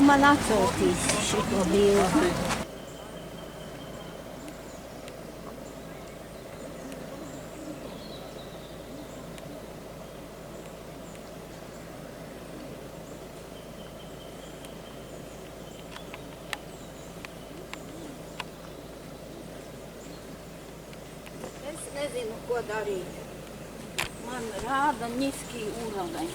man atsūtīs šito bildi. Es nezinu, ko darīt. Man rāda niský úroveň.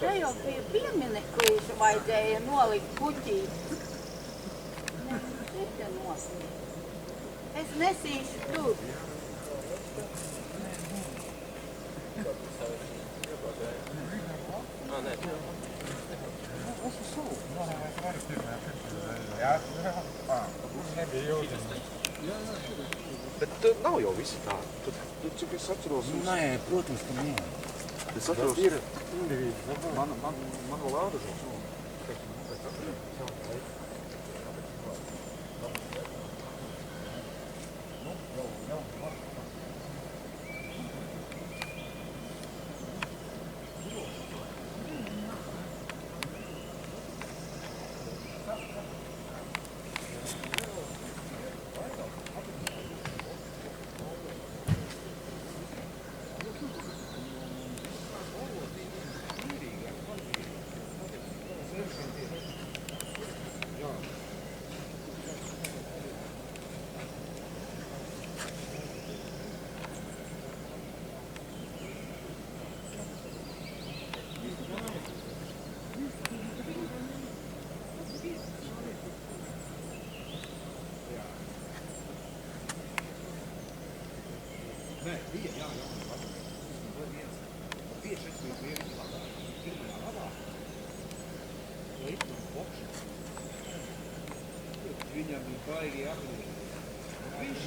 Te jau pie piemineklīša vajadzēja nolikt puķīt. Šeit nosīt. Es nesīšu tur. Bet nav jau visi tā. Tad cik es atceros... Nē, protams, ka nē. Es atceros... Ir indivīdi. Man vēl ādažos. Viņam bija baigi apgriezt. Viņš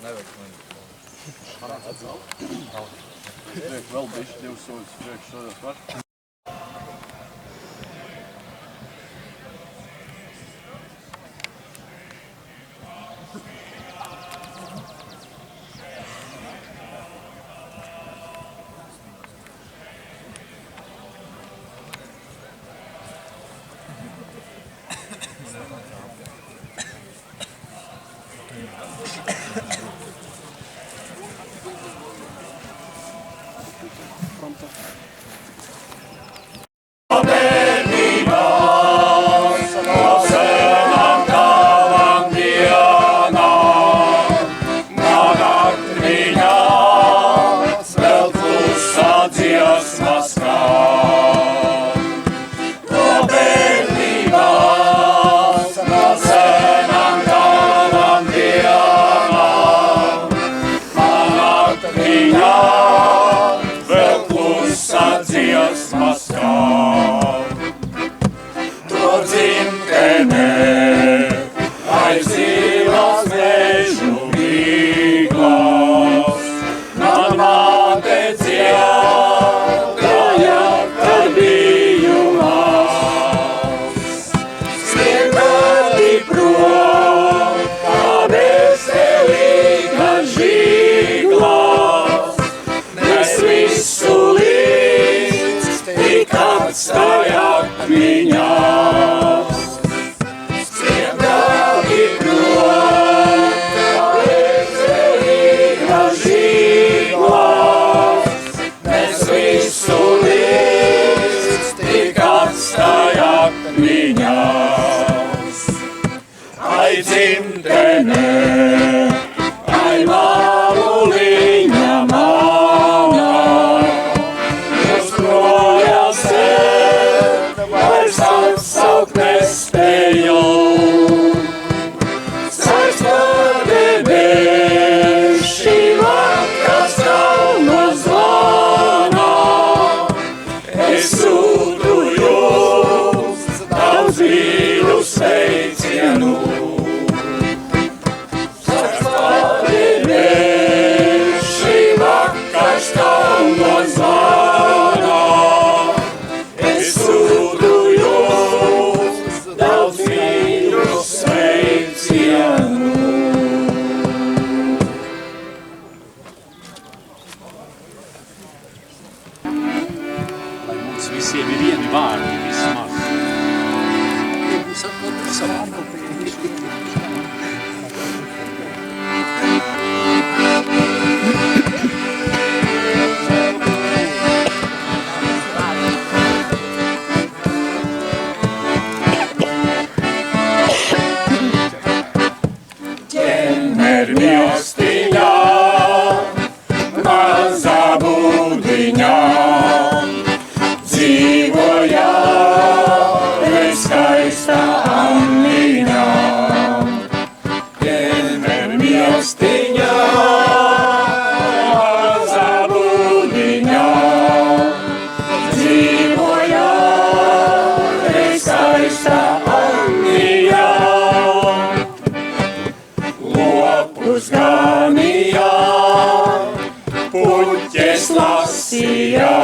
Nevajag man. Vēl bišķi 2 soļus priekš šodās var. atmiņās. Stiepdāvi prota, ezelīga žīglās, mēs visu līdz tik atstāj atmiņās. Ai dzimtene, ai māmuliņa mana, uz projām sev vairs atsaukt nespēju. Sairs padebeši vakars kalno zvana, es sūtu jums daudz mīļu sveicienu. Kalno zvana, es sūtu jums daudz mīļu sveicienu. Lai mums visiem ir vieni vārdi vismaz. Jūs atkal savu Mīlestiņā, mazā būdiņā, dzīvoja skaistā Anniņā. Mīlestiņā, mazā būdiņā, dzīvoja skaistā Anniņā. Uzganījā, puķes lasījā,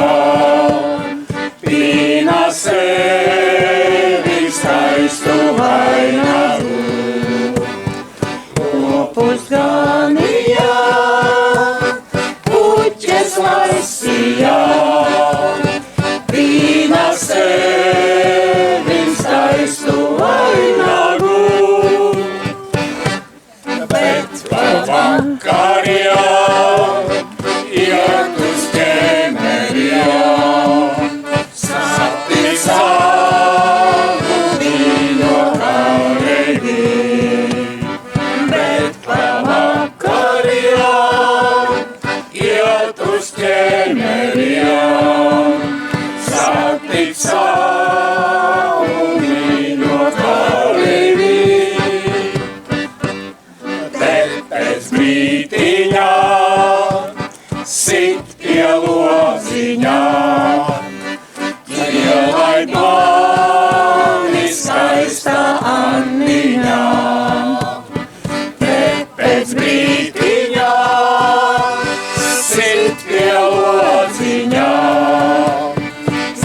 pīna sevi skaistu vainagu. Uzganījā, puķes lasījā, pīna sevi skaistu vainagu. Vakarā iet uz ķemerijām, satiks savu mīļotāji, bet vakarā iet uz ķemerijām, satiks savu mīļotāji. Brītiņā, sit pie lodziņā, ielaid mani skaistā Anniņā. Pēc brītiņā, sit pie lodziņā,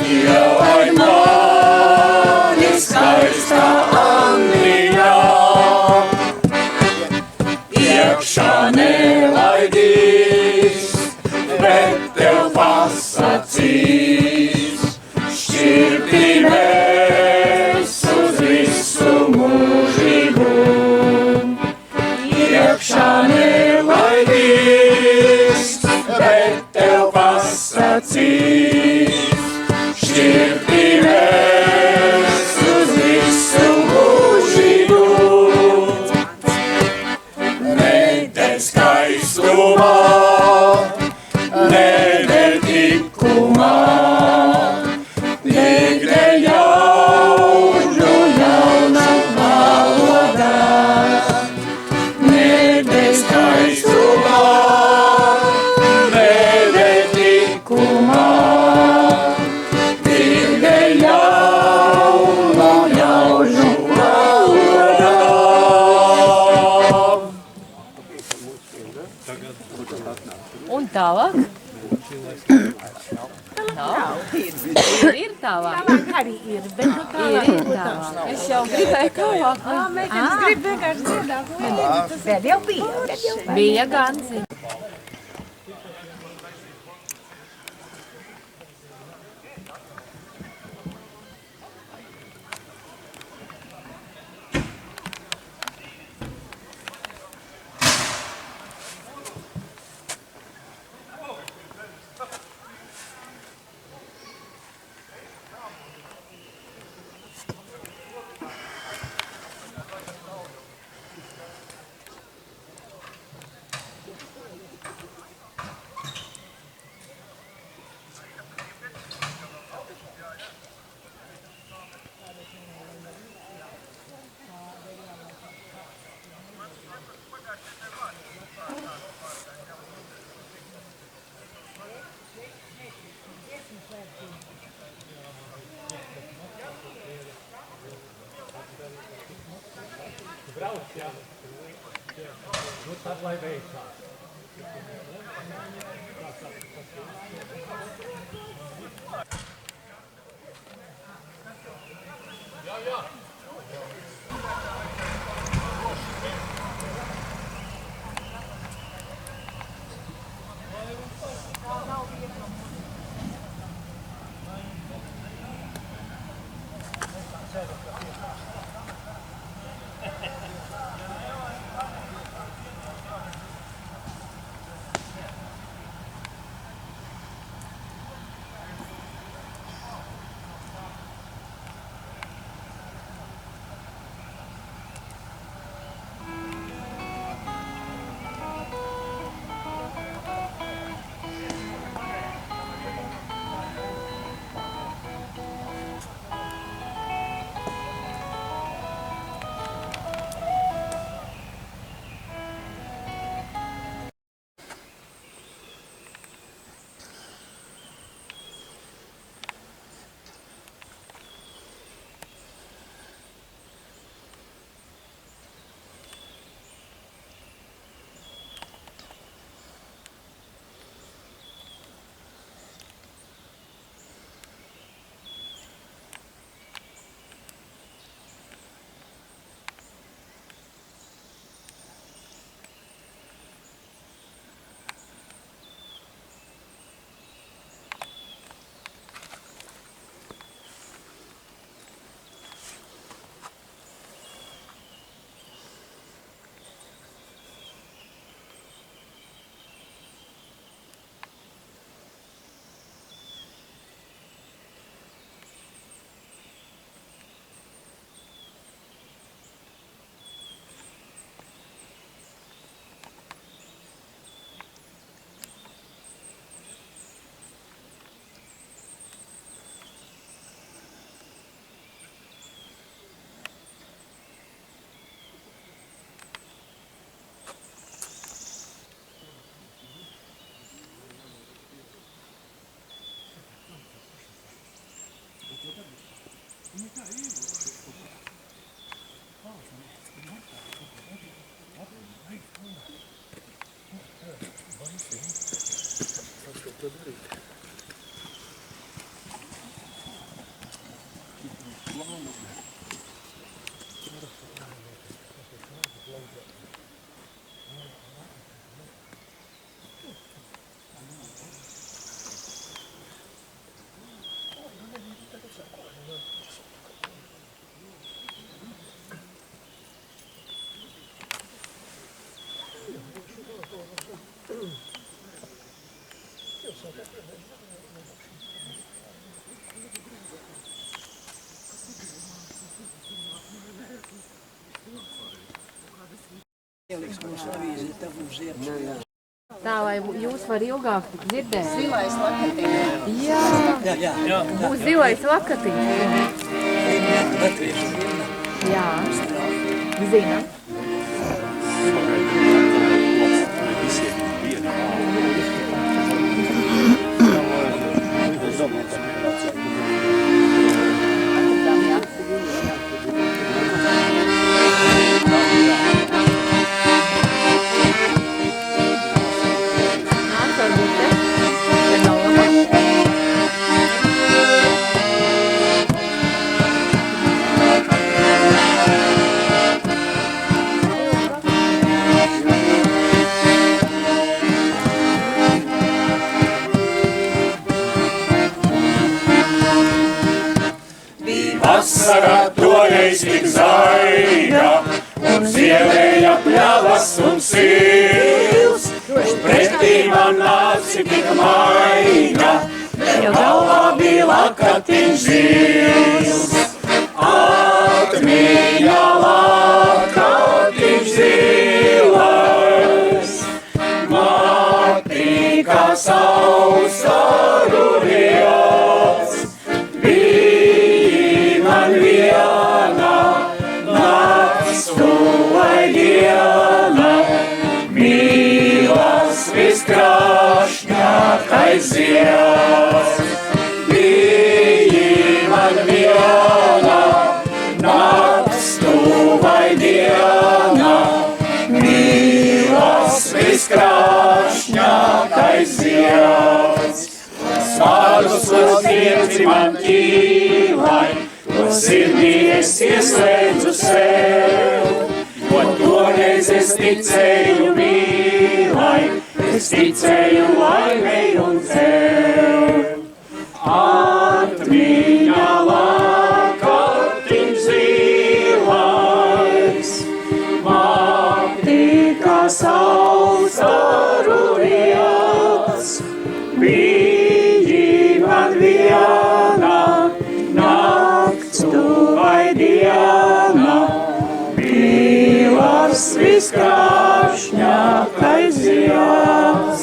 ielaid mani skaistā Anniņā. Iekšā nelaidīs, bet tev pasacīs, šķirtī mēs uz visu mūžību. Iekšā nelaidīs, bet tev pasacīs, šķirtī mēs uz visu mūžību. Skaistumā, nedēļ tikumā, nedēļ jaužu jauna valodā. Nedēļ skaistumā, nedēļ tikumā, nedēļ jauna jaužu valodā. Un tālāk? Nav. Ir tālāk. Tālāk arī ir, bet nu tālāk. Ir tālāk. Es jau gribēju tālāk. Meitenes grib vienkārši dzirdāt. Vēl jau bija. Bija gan. Tā, lai jūs var ilgāk dzirdēt. Zilais lakatiņš. Jā, būs zilais lakatiņš. Jā, zinām. Vasara toreiz tik zaiga, un zielēja pļavas un sils. Pretī man nāci tik maiga, tev galvā bija lakatiņš zils. Atmiņā lakatiņš zilais, matī kā sausaru riels. Viena nakts tuvai diena, mīlas viskrāšņākais ziels. Bija man viena nakts tuvai diena, aizies. Svārus lieci man ķīlai, to sirdī es ieslēdzu sev. Jo toreiz es ticēju mīlai, es ticēju laimei un tev. Atmiņā lakatiņš zilais, makti kā saules arūjas, biji man viena, nakts tu vai diena, mīlas viskrāšņākais zils,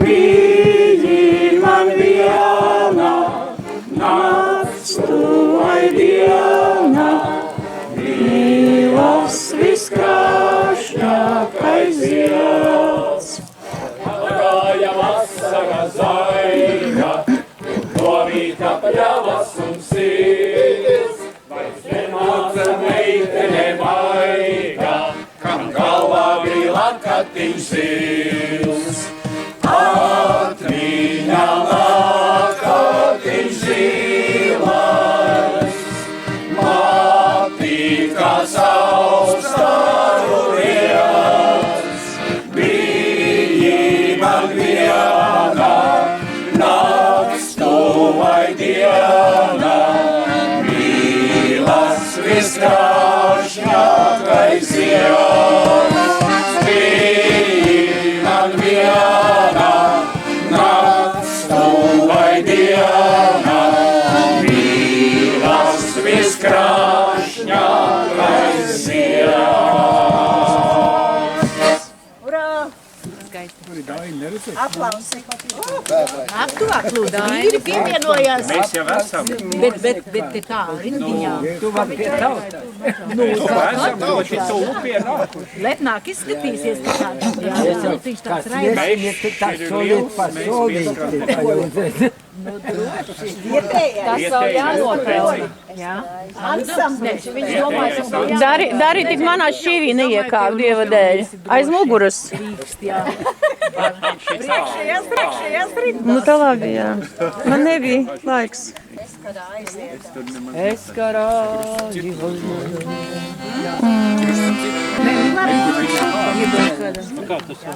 biji man viena, nakts tu vai diena, mīlas viskrāšņākais zils. Pagāja vasara zaiga, novīta pļavas un sirds, vairs nenāca meitene maiga, kam galvā bija lakatiņš zils. Atmiņā lakatiņš zilais, makti kā saules arūjas, biji man viena, nakts tu vai diena, mīlas viskrāšņākais zils. Biji man viena, nakts tu vai diena, mīlas viskrāšņākais zils. Urā! Aplausi. Aptuvāk, lūdzu, vīri pievienojās. Mēs jau esam. Bet tā, rindiņā. Tu man pie tauta. Esam ļoti tuvu pienākuši. Lepnāk izskatīsies tādu. Jā, viņš tāds Mēs Tas vēl jānopelna. Jā. Viņš domāja, ka vēl Dari tik manā šķīvī neiekāk Dieva dēļ. Aiz muguras. priekšējās Nu tā labi, jā. Man nebija laiks. Es karāļi uzmanu. Kā tas jau?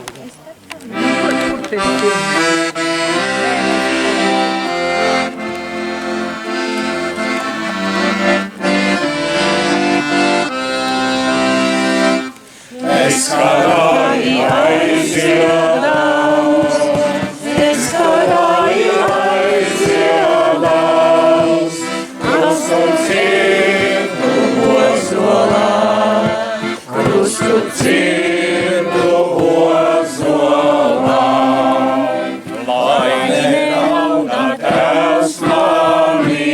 Es karāji aiziedaus, es karāji aiziedaus, krustu cirtu ozolā, krustu cirtu ozolā. Lai nerauda tevs manī,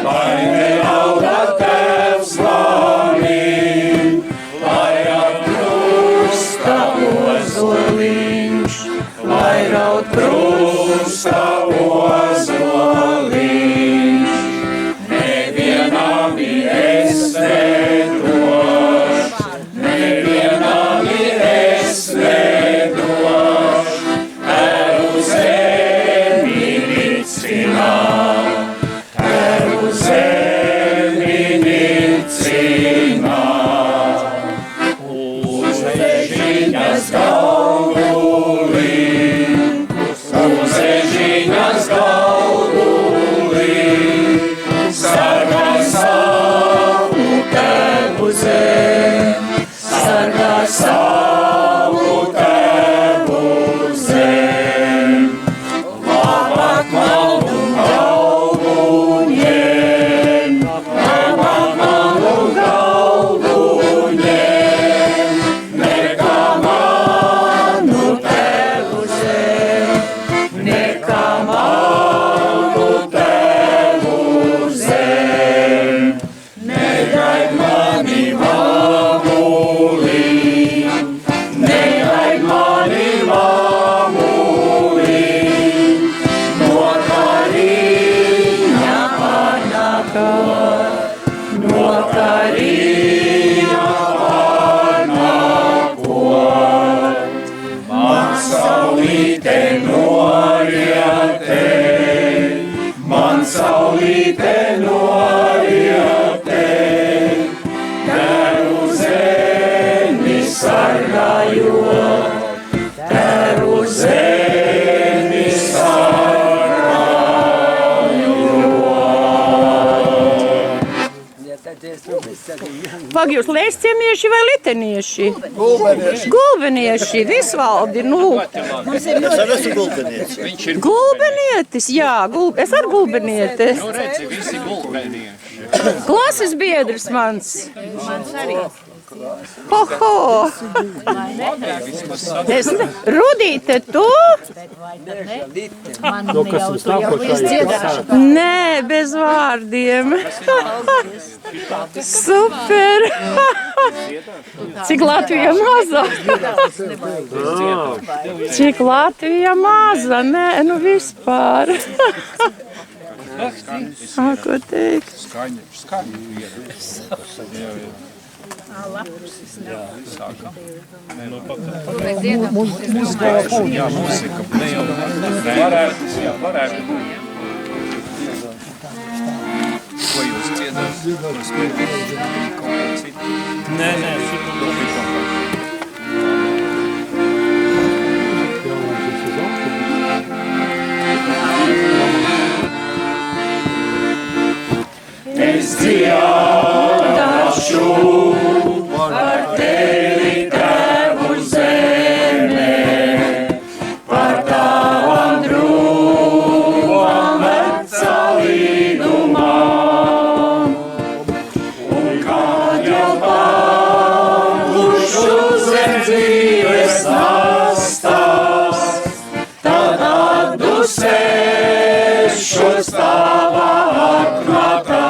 lai nerauda tevs manī, ozoliņš, lai raud krusta ozoliņš, nevienam es nedošu, nevienam es nedošu, eru zemi nicināt, eru zemi nicināt. Uz ežiņas norietē, man saulīte norietē, teru zemi sargājot, teru zemi Pag jūs lēsciemieši vai litenieši? Gulbenieši, visvaldi, nu. Es arī esmu gulbenietis. Viņš ir Gulbenietis, jā, es ar gulbenieti. Nu, redzi, visi gulbenieši. Klases biedrs mans. Mans arī. Ho, ho. Es, Rudīte, tu? Man jau tu jau izdziedāšu. Nē, bez vārdiem. Super. Cik Latvija maza. Cik Latvija maza. Nē, nu vispār. Ko teikt? Skaņi. Jā, mūsika. Ne jau varētu. Ko jūs dziedāt? Nē, es dziedāšu par tevi, Tēvu zemē, par tavam drūmam vecā līdumam. Un kad jau paglušu zem dzīves nastās, tad atdusēšos tavā atmatā.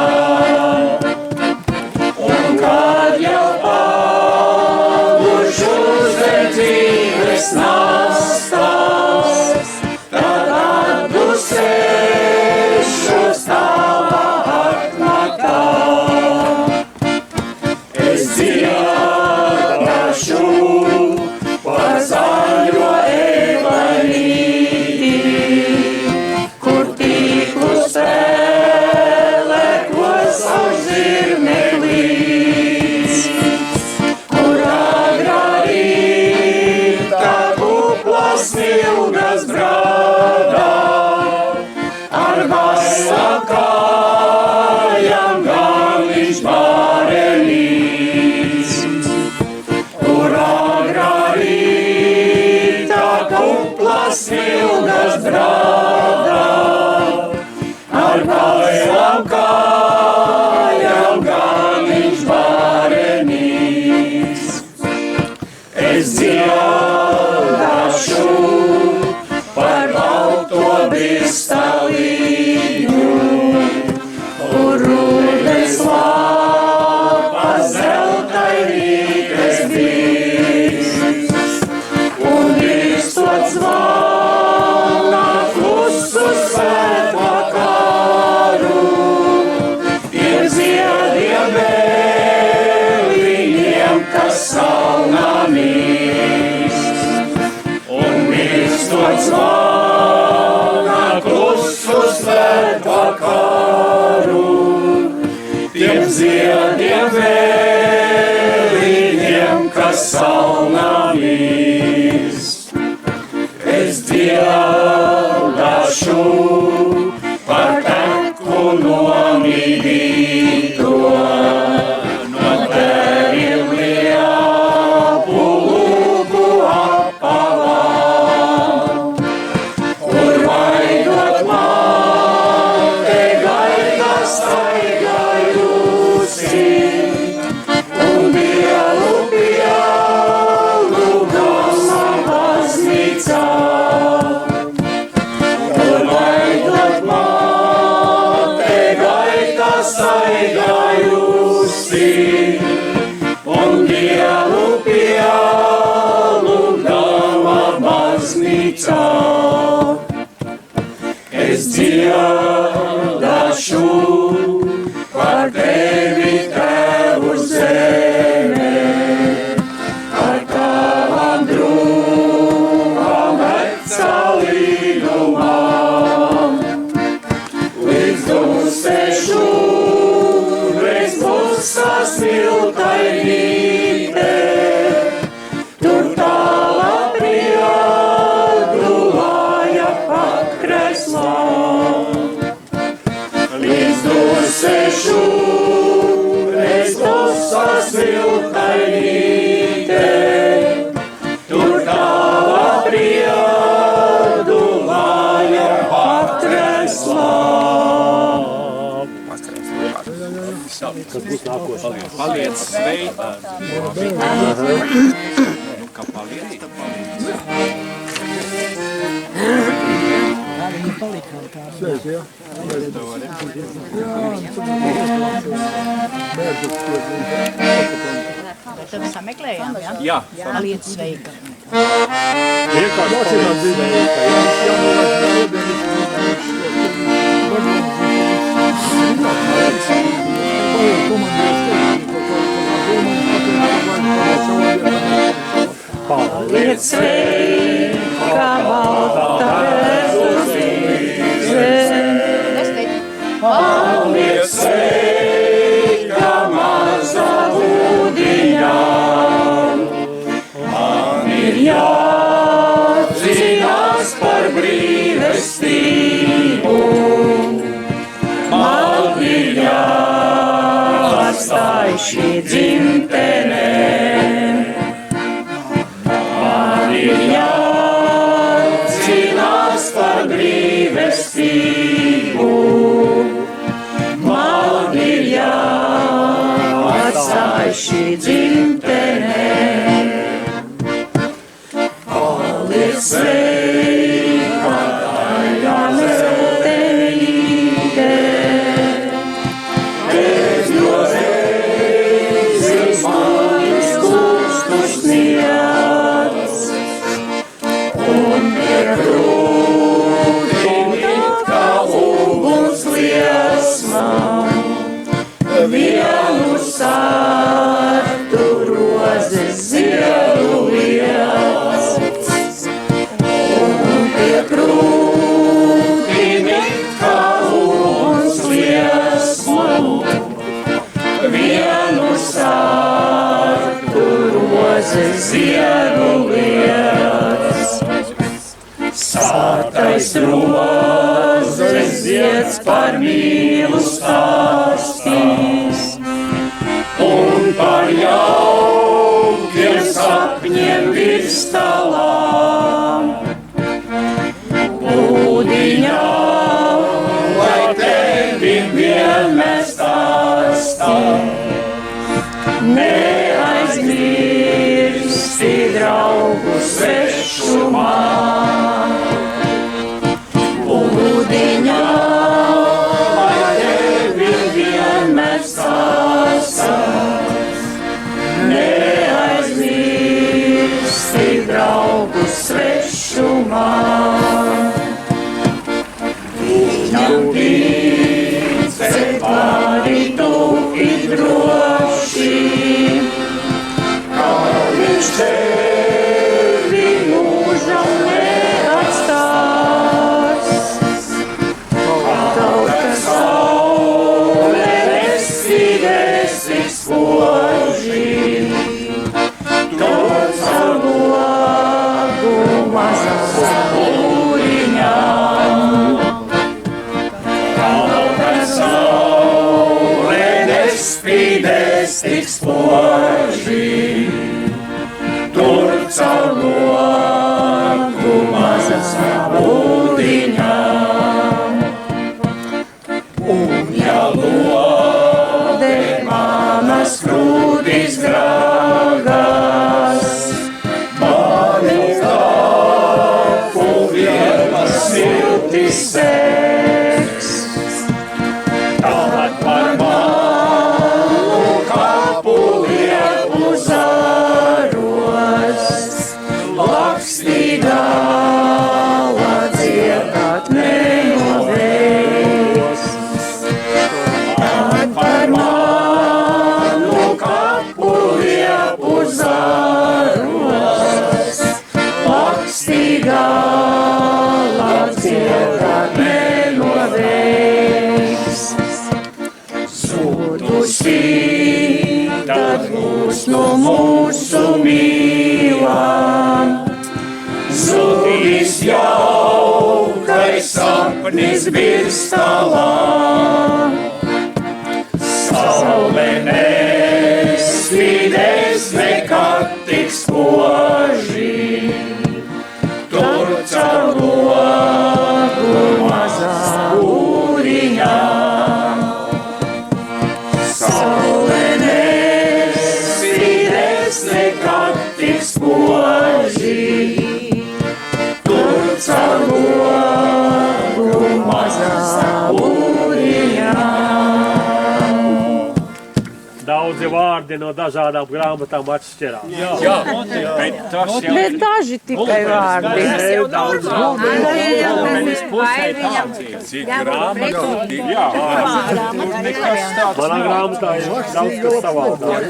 Nastās, tad atdusēšos tavā atmatā. Es dziedāšu par zaļo evaņģīlī, kur tīklu spēlē kosau zirneklīs, kur agrā smilgas brādā, ar vasām kājām galviņš bārenīs, kur agrā rītā kuplas smilgas brādā, ar vasām kājām galviņš bārenīs. Es dziedāšu par balto bistalīņu, kur rūdens lāpa zeltainīgas bijis, un virsot zvana klusu svētvakaru, tiem ziediem vēliņiem, kas salnā mīst. Mirstot zvana klusu svētvakaru, tiem ziediem vēliņiem, kas salnā mīst. Es dziedāšu par teku nomīdīto, no teviem liepu lūgu apavā. Es dziedāšu par tevi, Tēvu zemē, par tavam drūmam vecā līdumam. kas būs nākošais. Paliec sveika. Nu, kā paliec, tad paliec. Tad sameklējām, jā? Jā. Paliec sveika. Vienkārši paliec sveika, jā. Paliec sveika, balta Paliec sveika, maza būdiņā. Man ir jācīnās par brīvestību. Man ir jāatstāj šī dzimtene. Man ir jācīnās par brīvestību. Man ir jāatstāj šī dzimtene. Paliec sveika, daļā meteīte. Es no reizes manis kūstu sniedz. Un pie krūtīm it kā uguns liesmā. Vienu sārtu rozes ziedu lietas. Un pie krūtīm it kā uguns liesmā. Vienu sārtu rozes ziedu lietas. Sārtais rozes zieds par mīlu stāstīs. Un par jaukiem sapņiem virs stalām. Būdiņā, lai tevi vienmēr stāstā. Neaizmirsti draugu svešumā. Būdiņā, lai tevi vienmēr stāstā. Neaizmirsti draugu svešumā. Viņam ticēt vari tu ir droši, kā viņš tevi mūžam neatstās. Tauta saule nespīdēs tik spoži, to caur logu mazā būriņām. Tauta saule nespīdēs tik spoži, tur caur logu mazā būriņām. Un ja lode manas krūtis grāgās, mani kāpu vienas silti seks. Tālāk par manu kāpu liepu zāros, lakstīgā dziedāt nenoveiks. Tālāk par manu kāpu liepu zāros, lakstīgā dziedāt nenoveiks. Zudusi, tad būs no mūsu mīlām. Zudis jaukais sapnis virs stalām. Saule nespīdēs nekad tik spoži, tur caur logu mazā būriņā. Saule daudzi vārdi no dažādām grāmatām atšķirās. Bet tas jau Bet daži tikai vārdi. Gulbenis pusē tāds ir. Cik grāmatu? Jā. Manā grāmatā ir daudz kas savādāk.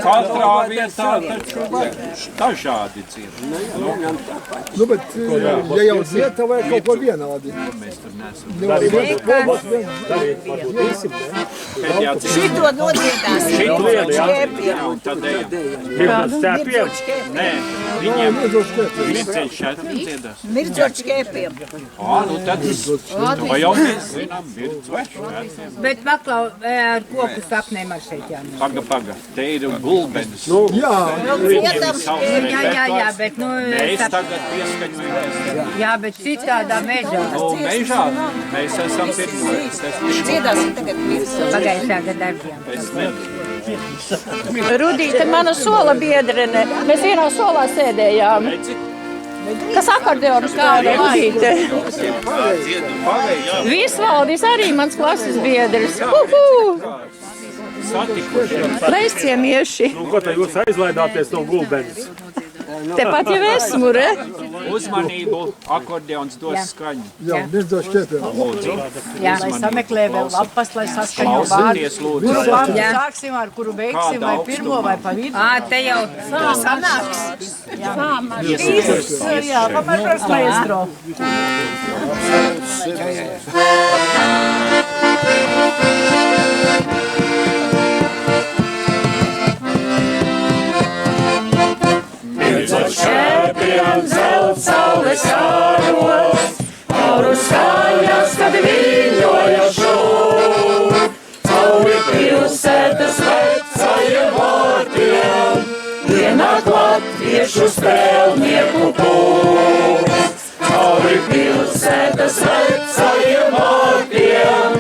Katrā vietā taču dažādi dzird. Nu, bet, ja jau dzieta, vajag kaut ko vienādi. Mēs tur nesam. Šito nodriedās. Un tad ejam. Pirms stēpiem. Nē, viņiem mirceļš šeit dziedās. Mirdzot šķēpiem. Nu tad vai jau mēs zinām, mirdzveš. Bet paklau, ar koku saknēm ar šeit jānāk. Paga, te ir Gulbenis. Jā, Jā, bet Mēs tagad pieskaņojamies. jā, bet citādā mežā. Mežā mēs esam pirmais. Dziedāsim tagad mirdzot. Pagājušā gada darbiem. Es nezinu. Rudīte, mana sola biedrene. Mēs vienā solā sēdējām. Kas akordeonus kāda Rudīte? Visvaldis arī mans klases biedrs. Mēs ciemieši. Nu, ko tad jūs aizlaidāties no Gulbenes? Tepat jau esmu, re? Uzmanību, akordeons dos skaņu. jā, mirdzo šķietiem. Lūdzu, Jā, lai sameklē vēl lapas, lai saskaņo klausieties, lūdzu. vārdu. Sāksim ar kuru beigsim, vai pirmo, vai pa vidu. Te jau sanāks. Jā, pamērs maestro. Šķēpiem zelt saules stāros, auru skaļas, kad viņoja šūr. Cauri pilsētas vecajiem vārtiem, ienāk latviešu strēlnieku pūks. Cauri pilsētas vecajiem vārtiem,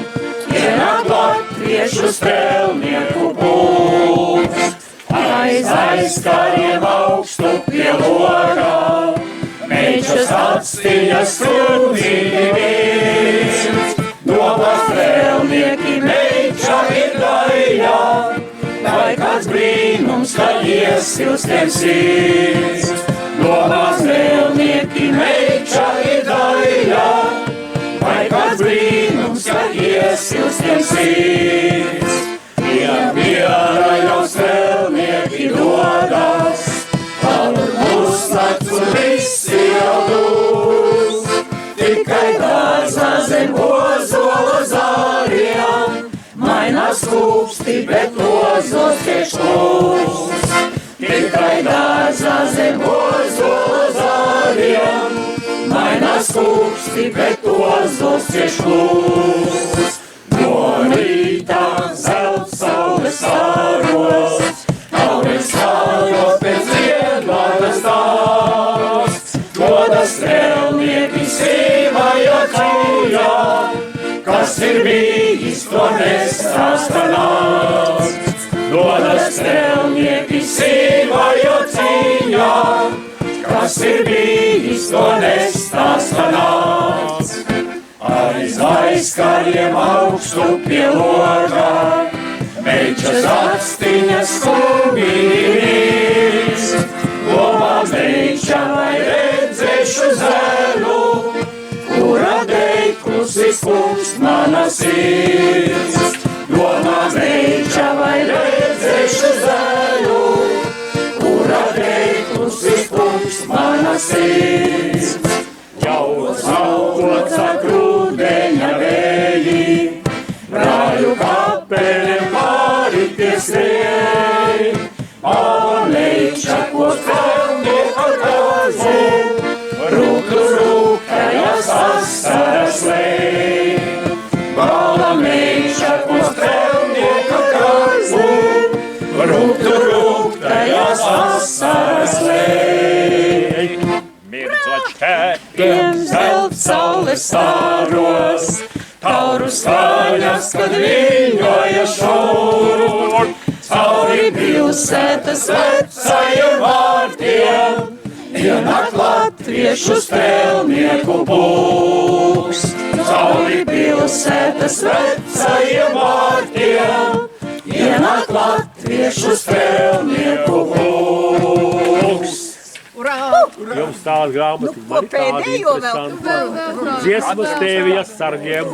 ienāk latviešu strēlnieku pūks. Aiz kariem augstu pie logā, mečas atstiņas skrūtīgi vīns. Domās strēlnieki meča ir daļā, vai kāds brīnums, ka iesils tiem sirds. Domās strēlnieki meča ir daļā, vai kāds brīnums, ka iesils tiem sirds. Miera jau strēlnieki dodas, palur uzsnāks un visi jau dūs. Tikai dārzā zem ozola zāriem, mainās kūpsti, bet ozos tiek klūs. Tikai dārzā zem ozola zāriem, mainās kūpsti, bet ozos tiek klūs. No rīta zelt saules stāros, aurēs kājos pēc ziedvārdas stāsts. Goda strēlnieki sīvāja cīņā, kas ir bijis, to nestāsta nāc. Goda strēlnieki sīvāja cīņā, kas ir bijis, to nestāsta nāc. Aiz kariem augstu pie logā, mečas atstiņas skumīgi vīns. Lomā meča vai redzēšu zēlu, kura dēļ klusi skumst mana sirds. Lomā meča vai redzēšu zēlu, kura dēļ klusi skumst mana sirds. Jauks augots ar grūdeņa vēji, brāļu kapelēm pāri tie skrēj. Meiča, ko strēlnieka kāzu, rūktajās asaras lej. Bala meiča, ko strēlnieka kāzu, rūktajās asaras lej. Mirdzot šķēpiem zelt saules stāros, tauru skaļas, kad viņoja šūr. Cauri pilsētas vecajiem vārtiem, ienāk latviešu strēlnieku pulks. Cauri pilsētas vecajiem vārtiem, ienāk latviešu Latviešu spēlnieku kungs. Jums tāda grāmata, man ir tāda interesanta. Dziesmas tēvijas sargiem.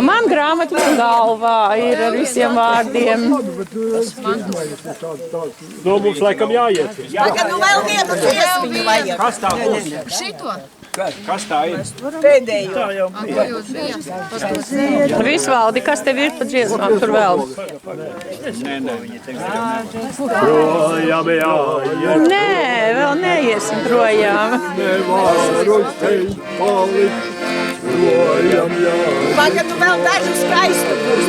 Man grāmata galvā ir ar visiem vārdiem. Nu, mums laikam jāiet. Tagad nu vēl vienu dziesmiņu vajag. Kas tā būs? Šito? Kas tā ir? Pēdējo. Visvaldi, kas tev ir pa dziesmām tur vēl? Projām jāiet. Nē, vēl neiesim projām. Nevaru teikt palikt. Projām jāiet. Tagad nu vēl dažu skaistu būs.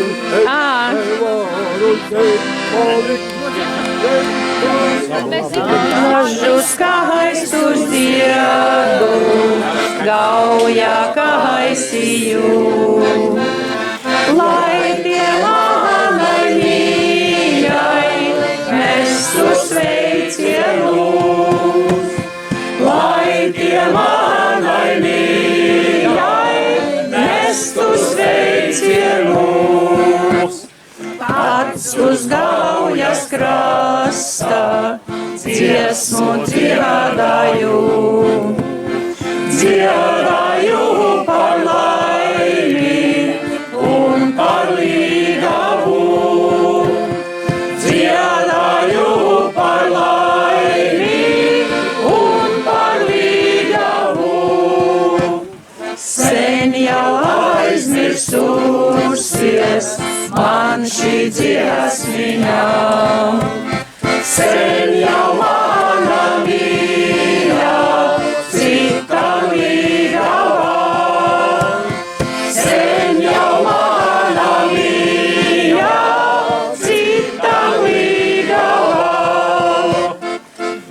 Nevaru teikt palikt. Mažu skaistus diedu, gaujā kaisīju, lai tie manai mīļai nestu sveicienus, lai tie manai mīļai nestu sveicienus. Pats uz gaujas krasta dziesmu dziedāju, dziedāju par laimi un par līgavu, dziedāju par laimi un par līgavu. Sen jau aizmirsusies man šī dziesmiņa, sen jau mana mīļa, cita līgava, sen jau mana mīļa, cita līgava.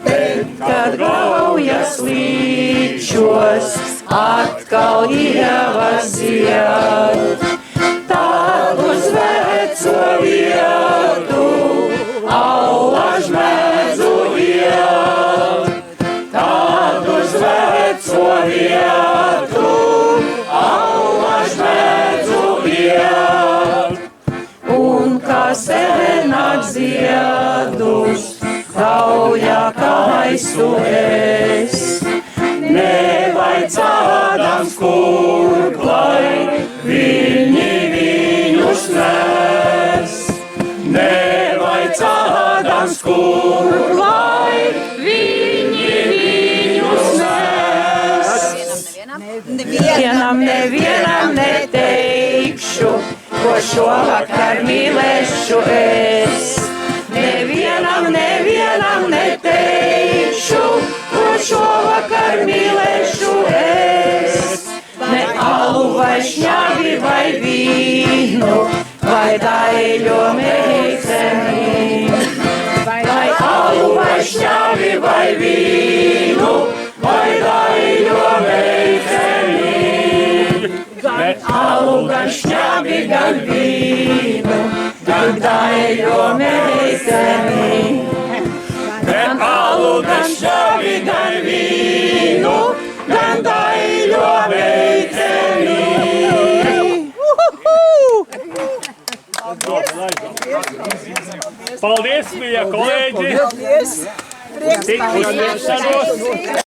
Bet kad gaujas līčos atkal ievas zied, tad uz veco vietu allaž medzu iet. Tad uz veco vietu allaž medzu iet. Un kā senāk ziedus gaujā kaisu es, nevaicādams kur klai viņi viņus nes. Nevaicādams kur klai viņi viņus nes. Nevienam neteikšu, ko šovakar mīlēšu es. Nevienam neteikšu, ko šovakar mīlēšu es. Ne alu vai šņabi vai vīnu, vai daļo meiteni. Vai alu vai šņabi vai vīnu, vai daļo meiteni. Gan alu, gan šņabi, gan vīnu, gan daļo meiteni. Gan alu, gan šņabi, gan vīnu, gan daļo meiteni. Paldies, mīļie kolēģi! Prieks, Tik uz tikšanos!